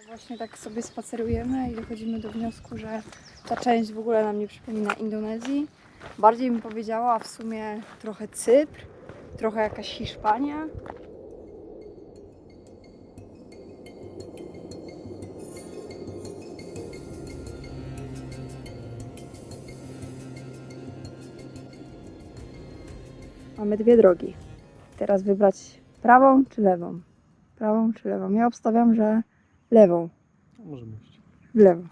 Właśnie tak sobie spacerujemy i dochodzimy do wniosku, że ta część w ogóle nam nie przypomina Indonezji. Bardziej bym powiedziała w sumie trochę Cypr, trochę jakaś Hiszpania. Mamy dwie drogi. Teraz wybrać prawą czy lewą? Prawą czy lewą? Ja obstawiam, że lewą. Możemy iść. W lewo.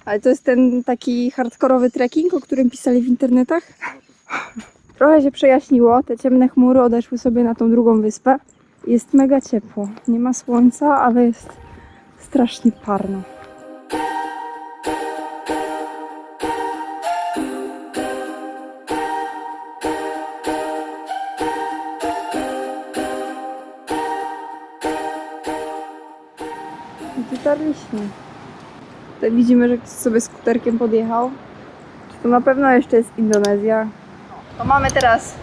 Ale to jest ten taki hardkorowy trekking, o którym pisali w internetach? Trochę się przejaśniło, te ciemne chmury odeszły sobie na tą drugą wyspę. Jest mega ciepło. Nie ma słońca, ale jest strasznie parno. I dotarliśmy. Tutaj widzimy, że ktoś sobie skuterkiem podjechał. Czy to na pewno jeszcze jest Indonezja? To mamy teraz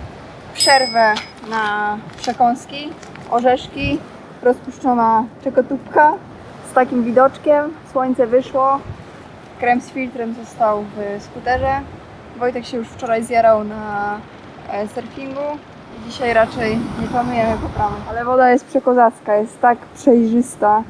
przerwę na przekąski, orzeszki, rozpuszczona czekotówka z takim widoczkiem. Słońce wyszło, krem z filtrem został w skuterze. Wojtek się już wczoraj zjarał na surfingu i dzisiaj raczej nie planujemy poprawy. Ale woda jest przekozacka, jest tak przejrzysta.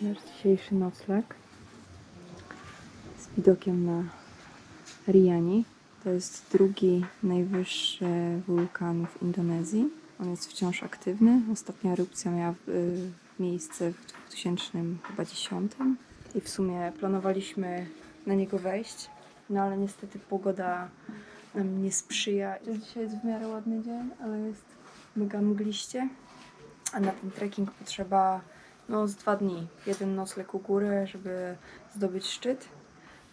Nasz dzisiejszy nocleg z widokiem na Riani. To jest drugi najwyższy wulkan w Indonezji. On jest wciąż aktywny. Ostatnia erupcja miała miejsce w 2010 i w sumie planowaliśmy na niego wejść, no ale niestety pogoda nam nie sprzyja. Dzisiaj jest w miarę ładny dzień, ale jest mega mgliście, a na ten trekking potrzeba z 2 dni. 1 nocleg u góry, żeby zdobyć szczyt,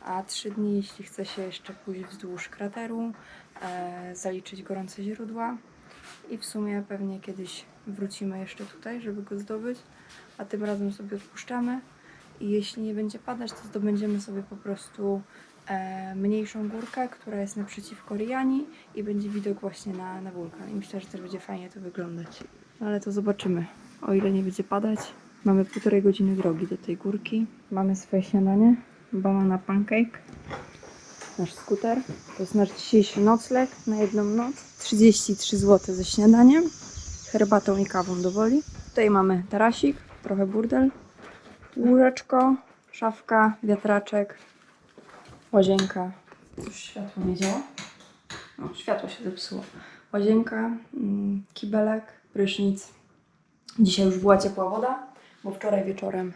a 3 dni, jeśli chce się jeszcze pójść wzdłuż krateru, zaliczyć gorące źródła i w sumie pewnie kiedyś wrócimy jeszcze tutaj, żeby go zdobyć, a tym razem sobie odpuszczamy i jeśli nie będzie padać, to zdobędziemy sobie po prostu mniejszą górkę, która jest naprzeciwko Riani i będzie widok właśnie na wulkan i myślę, że też będzie fajnie to wyglądać. Ale to zobaczymy, o ile nie będzie padać. Mamy 1,5 godziny drogi do tej górki. Mamy swoje śniadanie. Banana pancake. Nasz skuter. To jest nasz dzisiejszy nocleg na 1 noc. 33 zł ze śniadaniem. Herbatą i kawą do woli. Tutaj mamy tarasik, trochę burdel. Łóżeczko, szafka, wiatraczek, łazienka. Już światło nie działa. No, światło się zepsuło. Łazienka, kibelek, prysznic. Dzisiaj już była ciepła woda, bo wczoraj wieczorem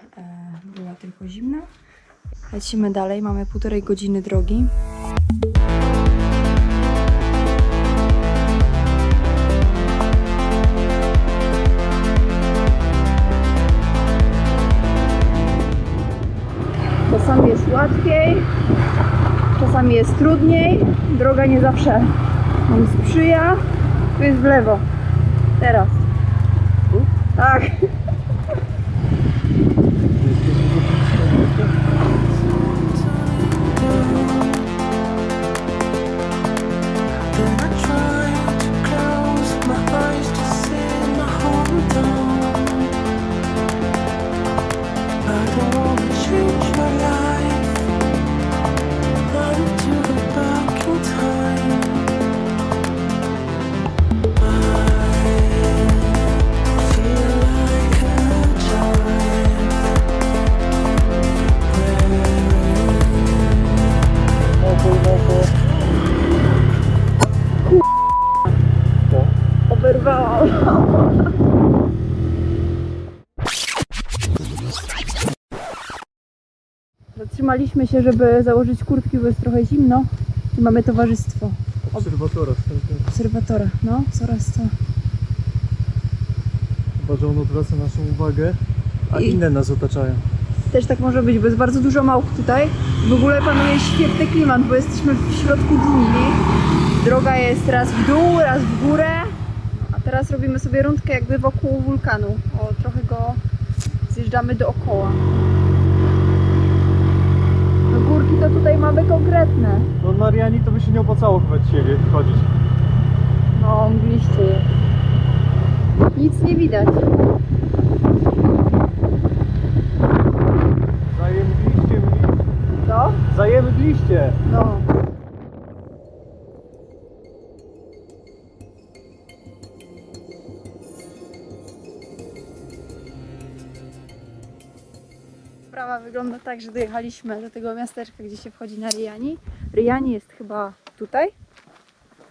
była tylko zimna. Lecimy dalej, mamy 1,5 godziny drogi. Czasami jest łatwiej, czasami jest trudniej. Droga nie zawsze nam sprzyja. Tu jest w lewo. Teraz. Tak. Oberwałam. Zatrzymaliśmy się, żeby założyć kurtki, bo jest trochę zimno i mamy towarzystwo. Obserwatora. obserwatora. No, coraz to. Chyba, że on odwraca naszą uwagę, a I- inne nas otaczają. Też tak może być, bo jest bardzo dużo małp tutaj. W ogóle panuje świetny klimat, bo jesteśmy w środku dżungli. Droga jest raz w dół, raz w górę. A teraz robimy sobie rundkę jakby wokół wulkanu. O, trochę go zjeżdżamy dookoła. No górki to tutaj mamy konkretne. No na Riani to by się nie opłacało chyba dzisiaj chodzić. No, mgliście jest. Nic nie widać. Zajemgliście mnie. Co? Zajemgliście! No. Sprawa wygląda tak, że dojechaliśmy do tego miasteczka, gdzie się wchodzi na Riani. Riani jest chyba tutaj.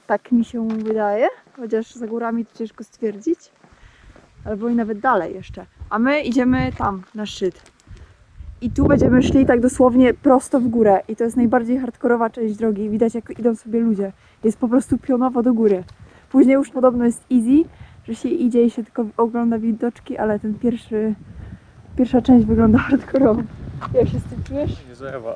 Tak mi się wydaje, chociaż za górami to ciężko stwierdzić. Albo i nawet dalej jeszcze. A my idziemy tam, na szczyt. I tu będziemy szli tak dosłownie prosto w górę. I to jest najbardziej hardkorowa część drogi. Widać, jak idą sobie ludzie. Jest po prostu pionowo do góry. Później już podobno jest easy, że się idzie i się tylko ogląda widoczki, ale pierwsza część wygląda hardkorowo. Jak się z tym czujesz? Nie zajawa,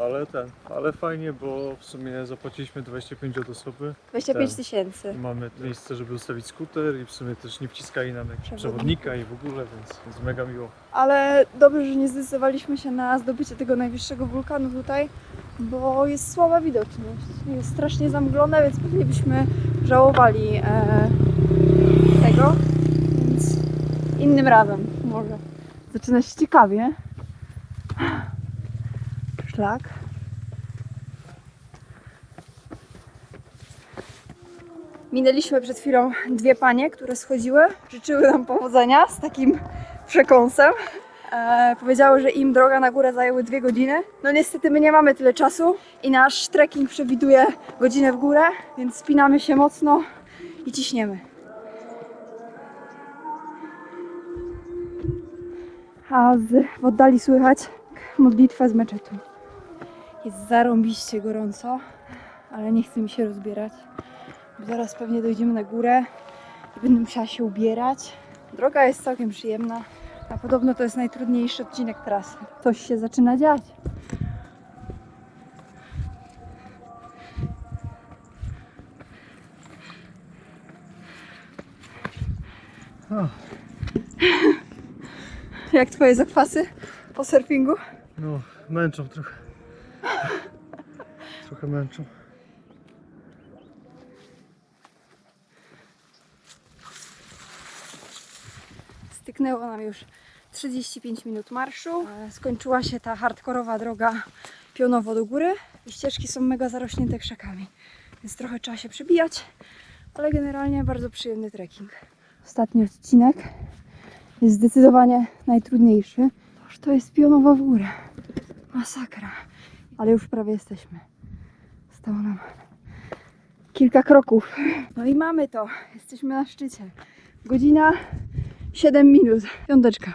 ale fajnie, bo w sumie zapłaciliśmy 25 od osoby. 25 000. Mamy miejsce, żeby ustawić skuter i w sumie też nie wciskali nam jakiegoś Przewodnika. przewodnika i w ogóle, więc mega miło. Ale dobrze, że nie zdecydowaliśmy się na zdobycie tego najwyższego wulkanu tutaj, bo jest słaba widoczność. Jest strasznie zamglone, więc pewnie byśmy żałowali tego. Więc innym razem może. Zaczyna się ciekawie. Szlak. Minęliśmy przed chwilą dwie panie, które schodziły. Życzyły nam powodzenia z takim przekąsem. Powiedziały, że im droga na górę zajęły 2 godziny. No niestety my nie mamy tyle czasu i nasz trekking przewiduje godzinę w górę, więc spinamy się mocno i ciśniemy. A w oddali słychać modlitwę z meczetu. Jest zarąbiście gorąco, ale nie chce mi się rozbierać. Zaraz pewnie dojdziemy na górę i będę musiała się ubierać. Droga jest całkiem przyjemna, a podobno to jest najtrudniejszy odcinek trasy. Coś się zaczyna dziać. Jak twoje zakwasy po surfingu? No, męczą trochę. Trochę męczą. Styknęło nam już 35 minut marszu. Skończyła się ta hardkorowa droga pionowo do góry i ścieżki są mega zarośnięte krzakami, więc trochę trzeba się przebijać, ale generalnie bardzo przyjemny trekking. Ostatni odcinek jest zdecydowanie najtrudniejszy. Toż to jest pionowa w górę. Masakra. Ale już prawie jesteśmy. Zostało nam kilka kroków. No i mamy to. Jesteśmy na szczycie. Godzina 7 minut. Piąteczka.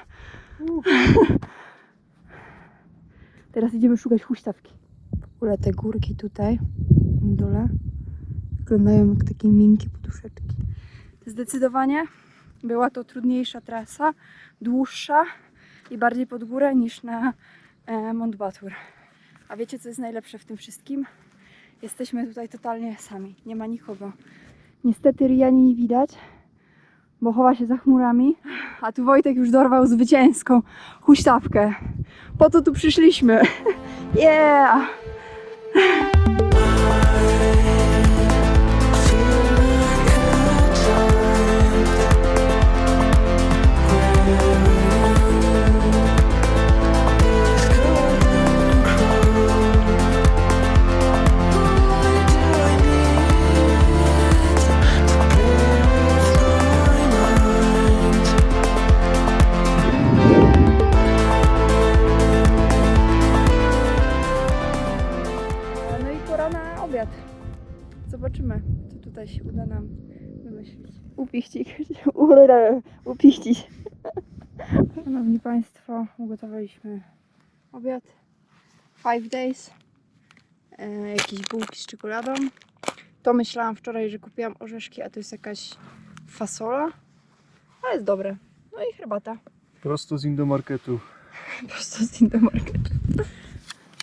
Teraz idziemy szukać huśtawki. W ogóle te górki tutaj na dole wyglądają jak takie miękkie poduszeczki. Zdecydowanie była to trudniejsza trasa, dłuższa i bardziej pod górę niż na Mont Batur. A wiecie, co jest najlepsze w tym wszystkim? Jesteśmy tutaj totalnie sami. Nie ma nikogo. Niestety Riani nie widać, bo chowa się za chmurami. A tu Wojtek już dorwał zwycięską huśtawkę. Po to tu przyszliśmy. Yeah! No i pora na obiad. Zobaczymy, co tutaj się uda nam wymyślić. Upichcić. Szanowni Państwo, ugotowaliśmy obiad. 5 days. Jakieś bułki z czekoladą. To myślałam wczoraj, że kupiłam orzeszki, a to jest jakaś fasola. Ale jest dobre. No i herbata. Prosto z Indomarketu. Prosto z Indomarketu.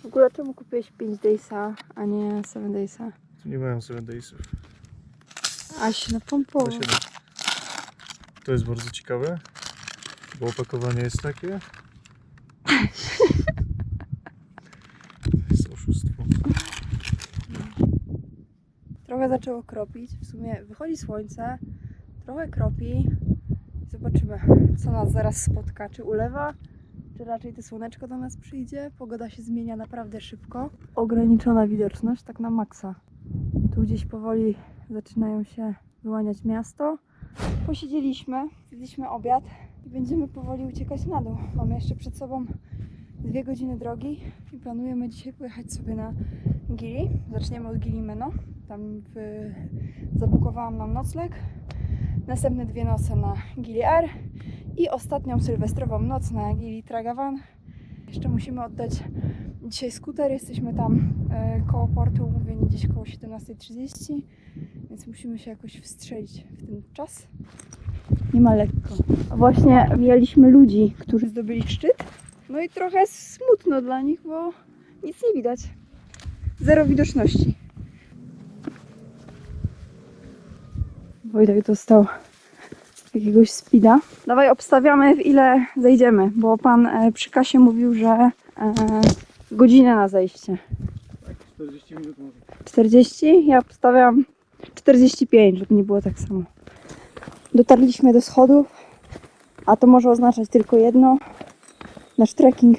W ogóle czemu kupiłeś 5 daysa, a nie 7 daysa? Tu nie mają 7 daysów. Aś na pompowo. To jest bardzo ciekawe, bo opakowanie jest takie. To jest oszustwo. Trochę zaczęło kropić. W sumie wychodzi słońce, trochę kropi. Zobaczymy, co nas zaraz spotka. Czy ulewa, czy raczej to słoneczko do nas przyjdzie. Pogoda się zmienia naprawdę szybko. Ograniczona widoczność, tak na maksa. Tu gdzieś powoli zaczynają się wyłaniać miasto. Posiedzieliśmy, zjedliśmy obiad i będziemy powoli uciekać na dół. Mamy jeszcze przed sobą 2 godziny drogi i planujemy dzisiaj pojechać sobie na Gili. Zaczniemy od Gili Meno. Tam zabukowałam nam nocleg. Następne 2 noce na Gili Air i ostatnią sylwestrową noc na Gili Tragavan. Jeszcze musimy oddać dzisiaj skuter. Jesteśmy tam koło portu, umówieni gdzieś koło 17:30, więc musimy się jakoś wstrzelić w ten czas. Nie ma lekko. Właśnie mijaliśmy ludzi, którzy zdobyli szczyt. No i trochę smutno dla nich, bo nic nie widać. Zero widoczności. Wojtek dostał jakiegoś speeda. Dawaj, obstawiamy, w ile zejdziemy, bo pan przy kasie mówił, że godzinę na zejście. 40 minut może. 40? Ja obstawiam 45, żeby nie było tak samo. Dotarliśmy do schodów, a to może oznaczać tylko jedno. Nasz trekking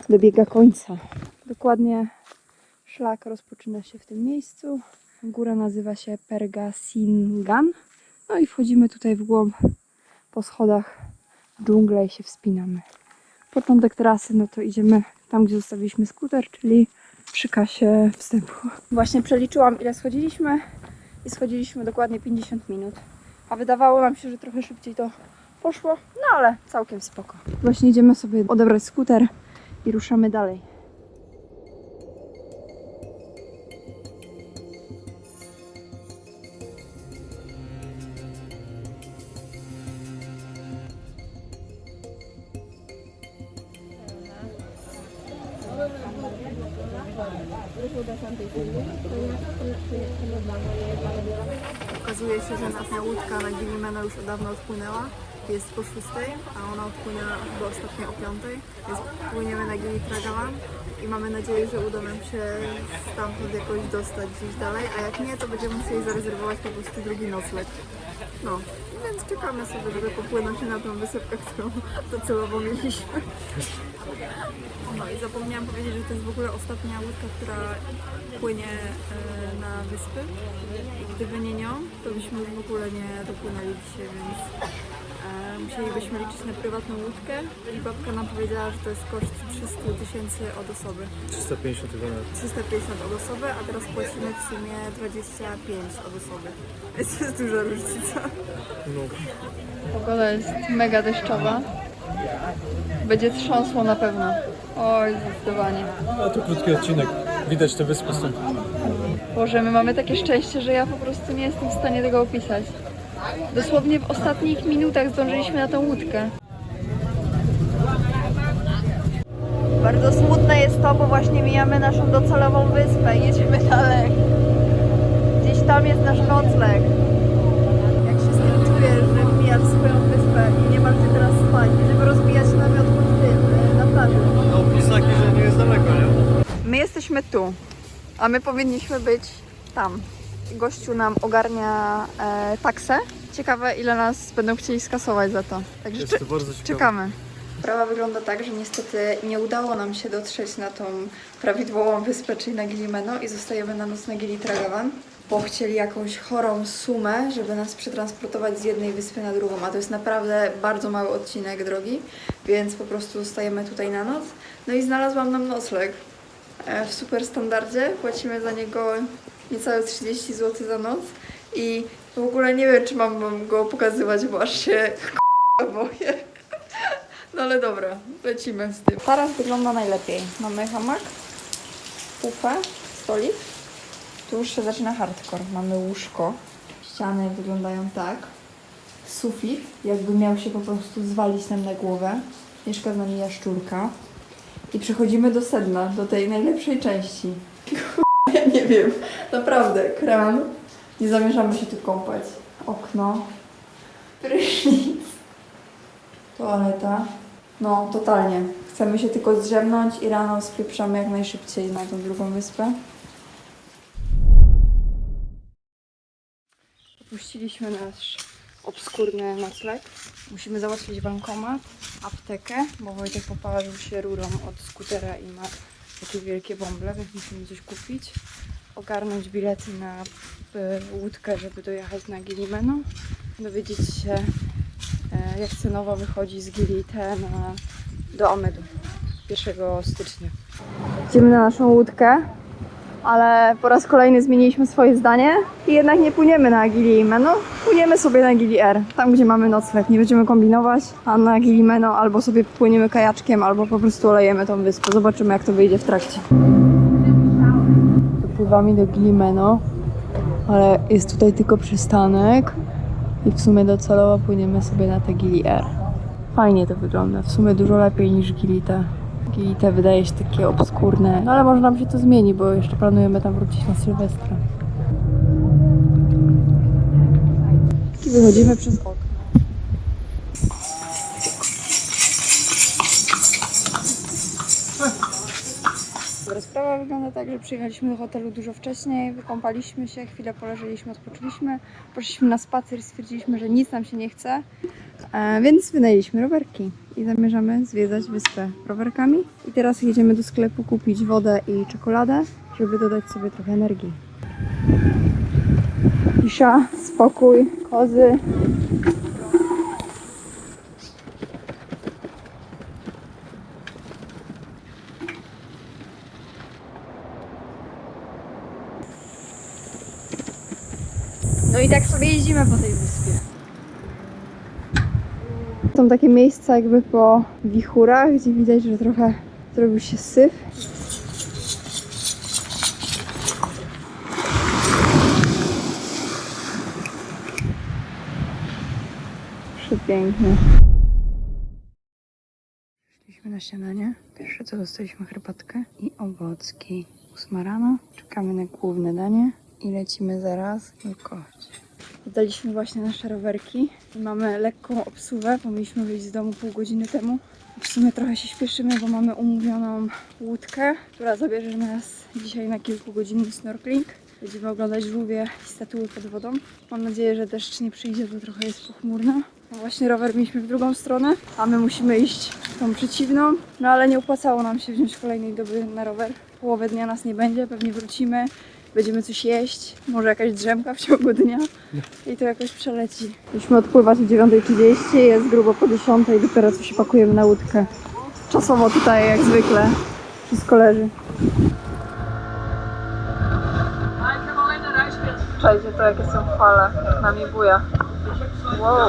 dobiega końca. Dokładnie szlak rozpoczyna się w tym miejscu. Góra nazywa się Pergasingan. No i wchodzimy tutaj w głąb po schodach w dżunglę i się wspinamy. Początek trasy, no to idziemy tam, gdzie zostawiliśmy skuter, czyli przy kasie wstępu. Właśnie przeliczyłam, ile schodziliśmy i schodziliśmy dokładnie 50 minut. A wydawało nam się, że trochę szybciej to poszło, no ale całkiem spoko. Właśnie idziemy sobie odebrać skuter i ruszamy dalej. Okazuje się, że nasza łódka na Gili Meno już od dawna odpłynęła. Jest po 6, a ona odpłynęła chyba ostatnio o 5, więc płyniemy na Gili Tragavan i mamy nadzieję, że uda nam się stamtąd jakoś dostać gdzieś dalej, a jak nie, to będziemy musieli zarezerwować po prostu drugi nocleg. No, więc czekamy sobie, żeby popłynąć na tą wysepkę, którą docelowo mieliśmy. No i zapomniałam powiedzieć, że to jest w ogóle ostatnia łódka, która płynie na wyspy. I gdyby nie nią, to byśmy już w ogóle nie dopłynęli dzisiaj, więc musielibyśmy liczyć na prywatną łódkę i babka nam powiedziała, że to jest koszt 300 000 od osoby. 350 chyba nawet. 350 od osoby, a teraz płacimy w sumie 25 od osoby. Więc to jest duża różnica. No. Pogoda jest mega deszczowa. Będzie trząsło na pewno. Oj, zdecydowanie. A to krótki odcinek. Widać te wyspy stąd. Boże, my mamy takie szczęście, że ja po prostu nie jestem w stanie tego opisać. Dosłownie w ostatnich minutach zdążyliśmy na tą łódkę. Bardzo smutne jest to, bo właśnie mijamy naszą docelową wyspę i jedziemy dalej. Gdzieś tam jest nasz nocleg. Jak się z tym czujesz, że mijasz swoją wyspę i nie ma gdzie teraz spać? Będziemy rozbijać namiot pod tym, na plaży. No opis taki, że nie jest daleko, nie? My jesteśmy tu, a my powinniśmy być tam. Gościu nam ogarnia taksę. Ciekawe, ile nas będą chcieli skasować za to. Także Jest to bardzo ciekawe. czekamy. Sprawa wygląda tak, że niestety nie udało nam się dotrzeć na tą prawidłową wyspę, czyli na Gili Meno i zostajemy na noc na Gili Tragavan, bo chcieli jakąś chorą sumę, żeby nas przetransportować z jednej wyspy na drugą, a to jest naprawdę bardzo mały odcinek drogi, więc po prostu zostajemy tutaj na noc. No i znalazłam nam nocleg w super standardzie, płacimy za niego niecałe 30 zł za noc i w ogóle nie wiem, czy mam wam go pokazywać, bo aż się boję. No ale dobra, lecimy z tym. Taras wygląda najlepiej. Mamy hamak, pufę, stolik Tu już się zaczyna hardcore. Mamy łóżko. Ściany wyglądają tak. Sufit, jakby miał się po prostu zwalić nam na głowę. Mieszka z nami jaszczurka. I przechodzimy do sedna, do tej najlepszej części. Ja nie wiem, naprawdę, kran. Nie zamierzamy się tu kąpać. Okno. Prysznic. Toaleta. No, totalnie. Chcemy się tylko zdrzemnąć i rano spieprzamy jak najszybciej na tą drugą wyspę. Opuściliśmy nasz obskurny nocleg. Musimy załatwić bankomat, aptekę, bo Wojtek poparzył się rurą od skutera i ma takie wielkie bąble, więc musimy coś kupić. Ogarnąć bilety na łódkę, żeby dojechać na Gilimeno. Dowiedzieć się, jak cenowo wychodzi z Gili do Amedu 1 stycznia. Idziemy na naszą łódkę, ale po raz kolejny zmieniliśmy swoje zdanie i jednak nie płyniemy na Gilimeno, płyniemy sobie na Gili Air, tam gdzie mamy nocleg. Nie będziemy kombinować, a na Gilimeno albo sobie płyniemy kajaczkiem, albo po prostu olejemy tą wyspę. Zobaczymy, jak to wyjdzie w trakcie. Dopływamy do Gilimeno, ale jest tutaj tylko przystanek i w sumie docelowo płyniemy sobie na te Gili Air. Fajnie to wygląda, w sumie dużo lepiej niż Gilite. Gilite wydaje się takie obskurne, no ale może nam się to zmieni, bo jeszcze planujemy tam wrócić na Sylwestra. I wychodzimy przez okno. Dobra, sprawa wygląda tak, że przyjechaliśmy do hotelu dużo wcześniej, wykąpaliśmy się, chwilę poleżeliśmy, odpoczęliśmy, poszliśmy na spacer i stwierdziliśmy, że nic nam się nie chce, więc wynajęliśmy rowerki i zamierzamy zwiedzać wyspę rowerkami. I teraz jedziemy do sklepu kupić wodę i czekoladę, żeby dodać sobie trochę energii. Cisza, spokój, kozy. No i tak sobie jeździmy po tej wyspie. Są takie miejsca jakby po wichurach, gdzie widać, że trochę zrobił się syf. Przepięknie. Szliśmy na śniadanie. Pierwsze co dostaliśmy herbatkę i owocki. 8 rano. Czekamy na główne danie i lecimy zaraz nurkować. Oddaliśmy właśnie nasze rowerki i mamy lekką obsługę, bo mieliśmy wyjść z domu pół godziny temu. W sumie trochę się śpieszymy, bo mamy umówioną łódkę, która zabierze nas dzisiaj na kilkugodzinny snorkeling. Będziemy oglądać żółwie i statuły pod wodą. Mam nadzieję, że deszcz nie przyjdzie, bo trochę jest pochmurno. No właśnie rower mieliśmy w drugą stronę, a my musimy iść w tą przeciwną. No ale nie opłacało nam się wziąć kolejnej doby na rower. Połowę dnia nas nie będzie, pewnie wrócimy. Będziemy coś jeść, może jakaś drzemka w ciągu dnia i to jakoś przeleci. Musimy odpływać o 9:30, jest grubo po 10:00 i dopiero co się pakujemy na łódkę. Czasowo tutaj jak zwykle wszystko leży. Czajcie to, jakie są fale, jak nami buja. Wow.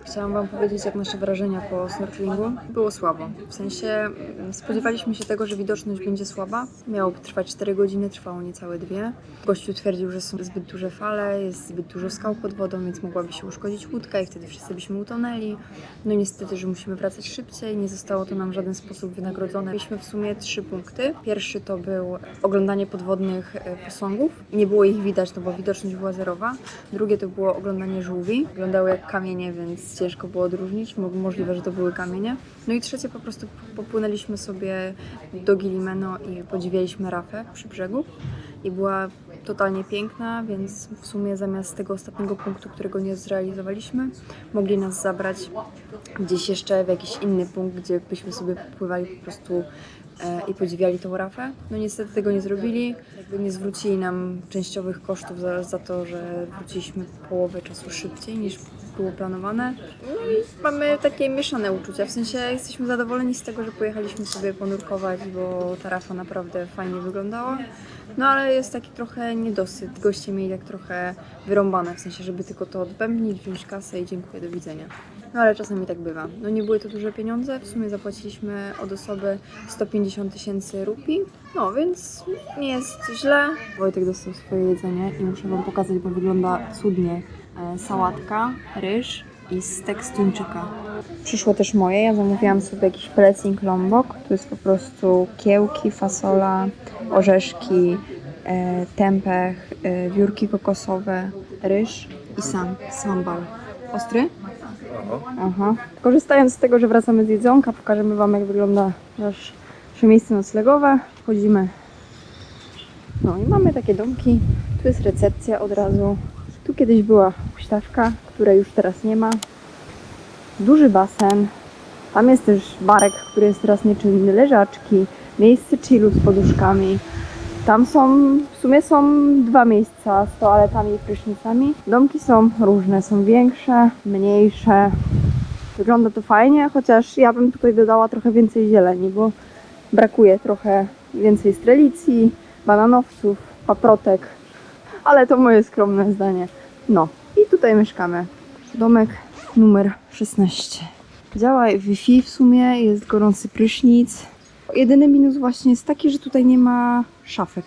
Chciałam Wam powiedzieć, jak nasze wrażenia po snorkelingu. Było słabo. W sensie spodziewaliśmy się tego, że widoczność będzie słaba. Miało trwać 4 godziny, trwało niecałe 2. Gościu twierdził, że są zbyt duże fale, jest zbyt dużo skał pod wodą, więc mogłaby się uszkodzić łódka i wtedy wszyscy byśmy utonęli. No niestety, że musimy wracać szybciej. Nie zostało to nam w żaden sposób wynagrodzone. Mieliśmy w sumie 3 punkty. Pierwszy to był oglądanie podwodnych posągów. Nie było ich widać, no bo widoczność była zerowa. Drugie to było oglądanie żółwi. Wyglądały jak kamienie, więc ciężko było odróżnić. Możliwe, że to były kamienie. No i trzecie, po prostu popłynęliśmy sobie do Gilimeno i podziwialiśmy rafę przy brzegu. I była totalnie piękna, więc w sumie zamiast tego ostatniego punktu, którego nie zrealizowaliśmy, mogli nas zabrać gdzieś jeszcze w jakiś inny punkt, gdzie byśmy sobie pływali po prostu i podziwiali tą rafę. No niestety tego nie zrobili, jakby nie zwrócili nam częściowych kosztów za to, że wróciliśmy połowę czasu szybciej niż było planowane. No i mamy takie mieszane uczucia, w sensie jesteśmy zadowoleni z tego, że pojechaliśmy sobie ponurkować, bo ta rafa naprawdę fajnie wyglądała. No ale jest taki trochę niedosyt. Goście mieli tak trochę wyrąbane, w sensie, żeby tylko to odbębnić, wziąć kasę i dziękuję, do widzenia. No ale czasami tak bywa. No nie były to duże pieniądze, w sumie zapłaciliśmy od osoby 150 000 rupii, no więc nie jest źle. Wojtek dostał swoje jedzenie i muszę Wam pokazać, bo wygląda cudnie. Sałatka, ryż i stek z tuńczyka. Przyszło też moje, ja zamówiłam sobie jakiś plecing lombok, to jest po prostu kiełki, fasola, orzeszki, tempeh, wiórki kokosowe, ryż i sambal. Ostry? Aha. Korzystając z tego, że wracamy z jedzonka, pokażemy Wam, jak wygląda nasze miejsce noclegowe. Wchodzimy. No i mamy takie domki. Tu jest recepcja od razu. Tu kiedyś była huśtawka, której już teraz nie ma. Duży basen. Tam jest też barek, który jest teraz nieczynny. Leżaczki. Miejsce chillu z poduszkami. Tam w sumie są 2 miejsca z toaletami i prysznicami. Domki są różne, są większe, mniejsze. Wygląda to fajnie, chociaż ja bym tutaj dodała trochę więcej zieleni, bo brakuje trochę więcej strelicji, bananowców, paprotek, ale to moje skromne zdanie. No i tutaj mieszkamy. Domek numer 16. Działa Wi-Fi w sumie, jest gorący prysznic. Jedyny minus właśnie jest taki, że tutaj nie ma szafek.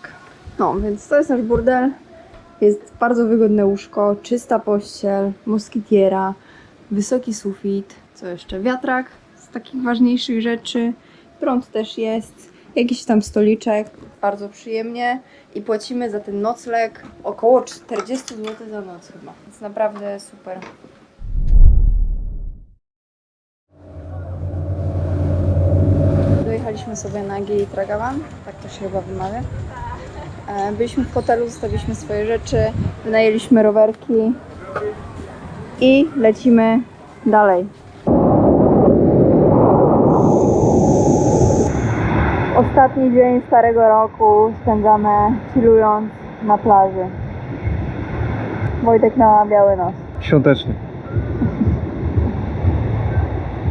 No, więc to jest nasz burdel. Jest bardzo wygodne łóżko, czysta pościel, moskitiera, wysoki sufit. Co jeszcze? Wiatrak z takich ważniejszych rzeczy. Prąd też jest. Jakiś tam stoliczek. Bardzo przyjemnie. I płacimy za ten nocleg około 40 zł za noc chyba. Więc naprawdę super. Dojechaliśmy sobie na Gili Tragavan, tak to się chyba wymawia. Byliśmy w hotelu, zostawiliśmy swoje rzeczy, wynajęliśmy rowerki i lecimy dalej. Ostatni dzień starego roku spędzamy chillując na plaży. Wojtek ma biały nos. Świątecznie.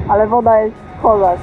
Ale woda jest kozak.